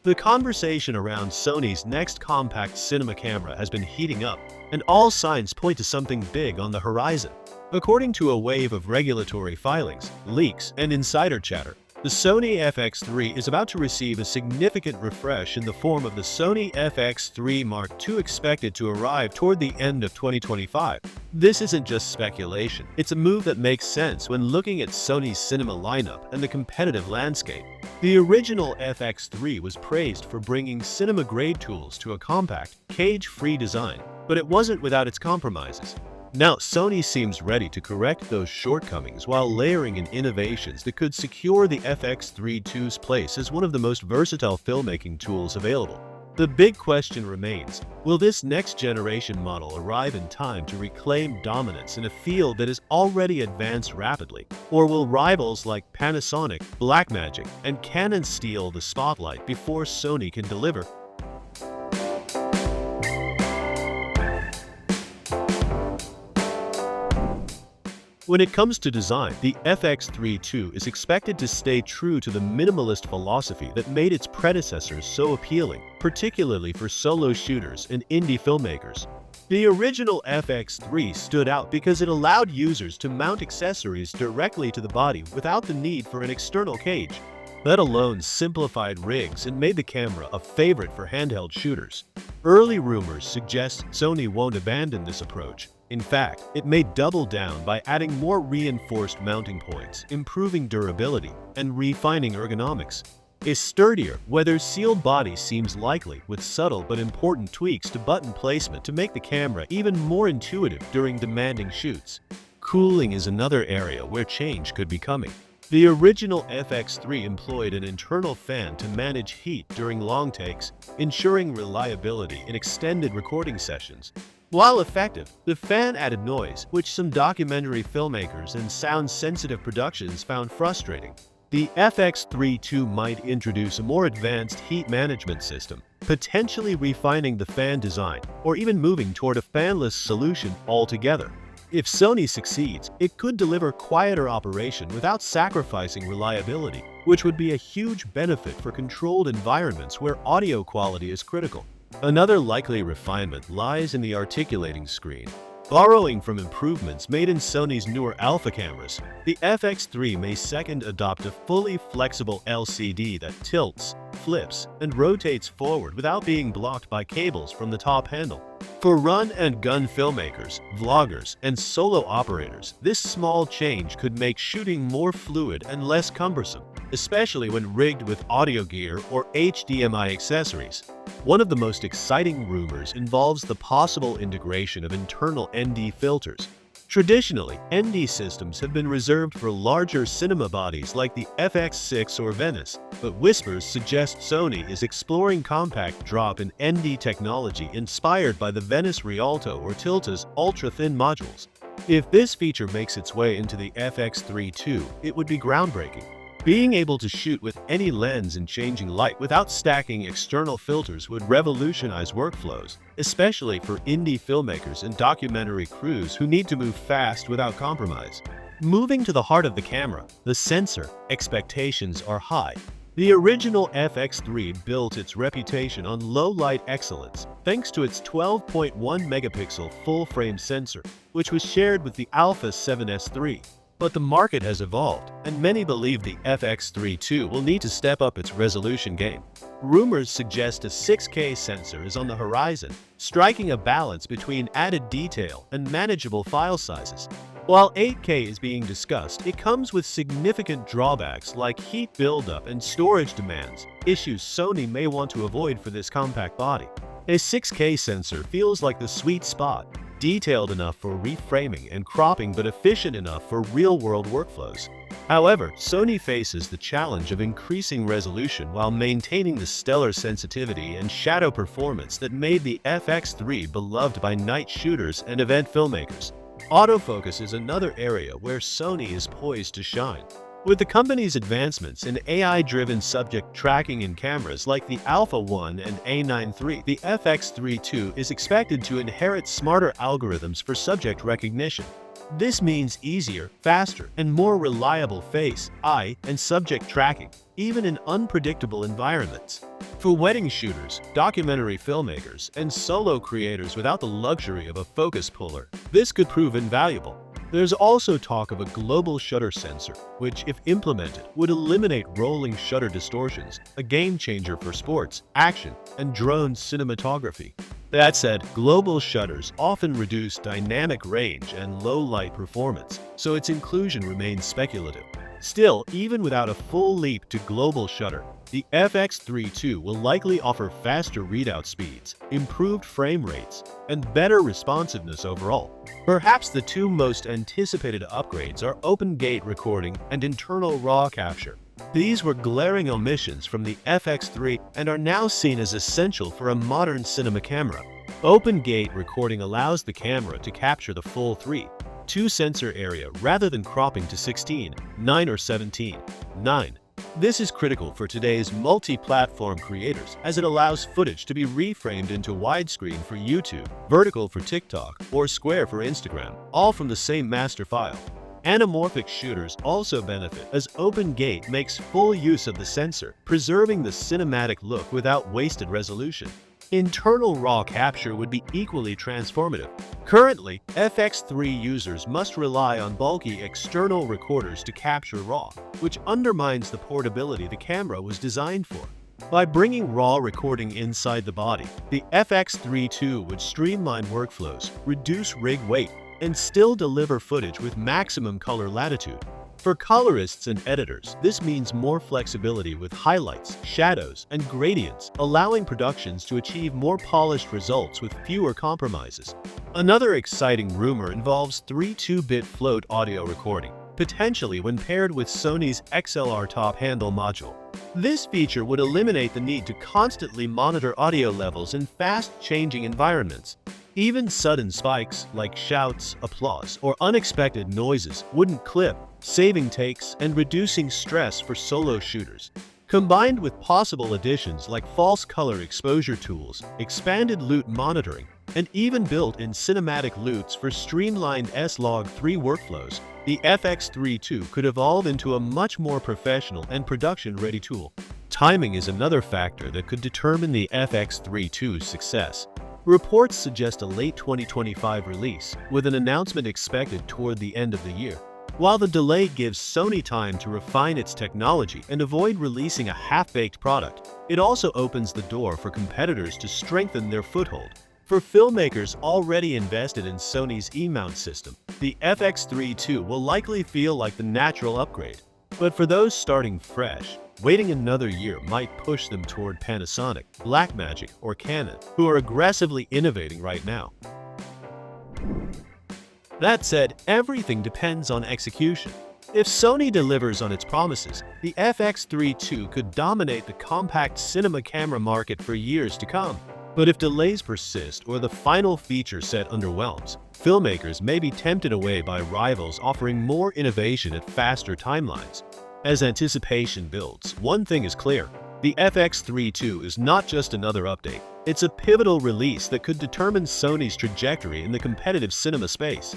The conversation around Sony's next compact cinema camera has been heating up, and all signs point to something big on the horizon. According to a wave of regulatory filings, leaks, and insider chatter, the Sony FX3 is about to receive a significant refresh in the form of the Sony FX3 Mark II, expected to arrive toward the end of 2025. This isn't just speculation, it's a move that makes sense when looking at Sony's cinema lineup and the competitive landscape. The original FX3 was praised for bringing cinema-grade tools to a compact, cage-free design, but it wasn't without its compromises. Now, Sony seems ready to correct those shortcomings while layering in innovations that could secure the FX3 II's place as one of the most versatile filmmaking tools available. The big question remains, will this next-generation model arrive in time to reclaim dominance in a field that has already advanced rapidly? Or will rivals like Panasonic, Blackmagic, and Canon steal the spotlight before Sony can deliver? When it comes to design, the FX3 II is expected to stay true to the minimalist philosophy that made its predecessors so appealing, particularly for solo shooters and indie filmmakers. The original FX3 stood out because it allowed users to mount accessories directly to the body without the need for an external cage. That alone simplified rigs and made the camera a favorite for handheld shooters. Early rumors suggest Sony won't abandon this approach. In fact, it may double down by adding more reinforced mounting points, improving durability, and refining ergonomics. A sturdier, weather-sealed body seems likely, with subtle but important tweaks to button placement to make the camera even more intuitive during demanding shoots. Cooling is another area where change could be coming. The original FX3 employed an internal fan to manage heat during long takes, ensuring reliability in extended recording sessions. While effective, the fan added noise, which some documentary filmmakers and sound-sensitive productions found frustrating. The FX3 II might introduce a more advanced heat management system, potentially refining the fan design, or even moving toward a fanless solution altogether. If Sony succeeds, it could deliver quieter operation without sacrificing reliability, which would be a huge benefit for controlled environments where audio quality is critical. Another likely refinement lies in the articulating screen. Borrowing from improvements made in Sony's newer Alpha cameras, the FX3 may adopt a fully flexible LCD that tilts, flips, and rotates forward without being blocked by cables from the top handle. For run-and-gun filmmakers, vloggers, and solo operators, this small change could make shooting more fluid and less cumbersome, especially when rigged with audio gear or HDMI accessories. One of the most exciting rumors involves the possible integration of internal ND filters. Traditionally, ND systems have been reserved for larger cinema bodies like the FX6 or Venice, but whispers suggest Sony is exploring compact drop-in ND technology inspired by the Venice Rialto or Tilta's ultra-thin modules. If this feature makes its way into the FX3 II, it would be groundbreaking. Being able to shoot with any lens and changing light without stacking external filters would revolutionize workflows, especially for indie filmmakers and documentary crews who need to move fast without compromise. Moving to the heart of the camera, the sensor, expectations are high. The original FX3 built its reputation on low-light excellence thanks to its 12.1 megapixel full-frame sensor, which was shared with the Alpha 7S III. But the market has evolved, and many believe the FX3 II will need to step up its resolution game. Rumors suggest a 6K sensor is on the horizon, striking a balance between added detail and manageable file sizes. While 8K is being discussed, it comes with significant drawbacks like heat buildup and storage demands, issues Sony may want to avoid for this compact body. A 6K sensor feels like the sweet spot, detailed enough for reframing and cropping but efficient enough for real-world workflows. However, Sony faces the challenge of increasing resolution while maintaining the stellar sensitivity and shadow performance that made the FX3 beloved by night shooters and event filmmakers. Autofocus is another area where Sony is poised to shine. With the company's advancements in AI-driven subject tracking in cameras like the Alpha 1 and A9 III, the FX3 II is expected to inherit smarter algorithms for subject recognition. This means easier, faster, and more reliable face, eye, and subject tracking, even in unpredictable environments. For wedding shooters, documentary filmmakers, and solo creators without the luxury of a focus puller, this could prove invaluable. There's also talk of a global shutter sensor, which, if implemented, would eliminate rolling shutter distortions, a game-changer for sports, action, and drone cinematography. That said, global shutters often reduce dynamic range and low-light performance, so its inclusion remains speculative. Still, even without a full leap to global shutter, the FX3 II will likely offer faster readout speeds, improved frame rates, and better responsiveness overall. Perhaps the two most anticipated upgrades are open gate recording and internal RAW capture. These were glaring omissions from the FX3 and are now seen as essential for a modern cinema camera. Open gate recording allows the camera to capture the full 3:2 sensor area rather than cropping to 16:9 or 17:9. This is critical for today's multi-platform creators as it allows footage to be reframed into widescreen for YouTube, vertical for TikTok, or square for Instagram, all from the same master file. Anamorphic shooters also benefit as open gate makes full use of the sensor, preserving the cinematic look without wasted resolution. Internal RAW capture would be equally transformative. Currently, FX3 users must rely on bulky external recorders to capture RAW, which undermines the portability the camera was designed for. By bringing RAW recording inside the body, the FX3 II would streamline workflows, reduce rig weight, and still deliver footage with maximum color latitude. For colorists and editors, this means more flexibility with highlights, shadows, and gradients, allowing productions to achieve more polished results with fewer compromises. Another exciting rumor involves 32-bit float audio recording, potentially when paired with Sony's XLR top handle module. This feature would eliminate the need to constantly monitor audio levels in fast-changing environments. Even sudden spikes, like shouts, applause, or unexpected noises, wouldn't clip, saving takes and reducing stress for solo shooters. Combined with possible additions like false color exposure tools, expanded loop monitoring, and even built-in cinematic loops for streamlined S-Log3 workflows, the FX3 II could evolve into a much more professional and production-ready tool. Timing is another factor that could determine the FX3 II's success. Reports suggest a late 2025 release, with an announcement expected toward the end of the year. While the delay gives Sony time to refine its technology and avoid releasing a half-baked product, it also opens the door for competitors to strengthen their foothold. For filmmakers already invested in Sony's E-mount system, the FX3 II will likely feel like the natural upgrade. But for those starting fresh, waiting another year might push them toward Panasonic, Blackmagic, or Canon, who are aggressively innovating right now. That said, everything depends on execution. If Sony delivers on its promises, the FX3 II could dominate the compact cinema camera market for years to come. But if delays persist or the final feature set underwhelms, filmmakers may be tempted away by rivals offering more innovation at faster timelines. As anticipation builds, one thing is clear: the FX3 II is not just another update. It's a pivotal release that could determine Sony's trajectory in the competitive cinema space.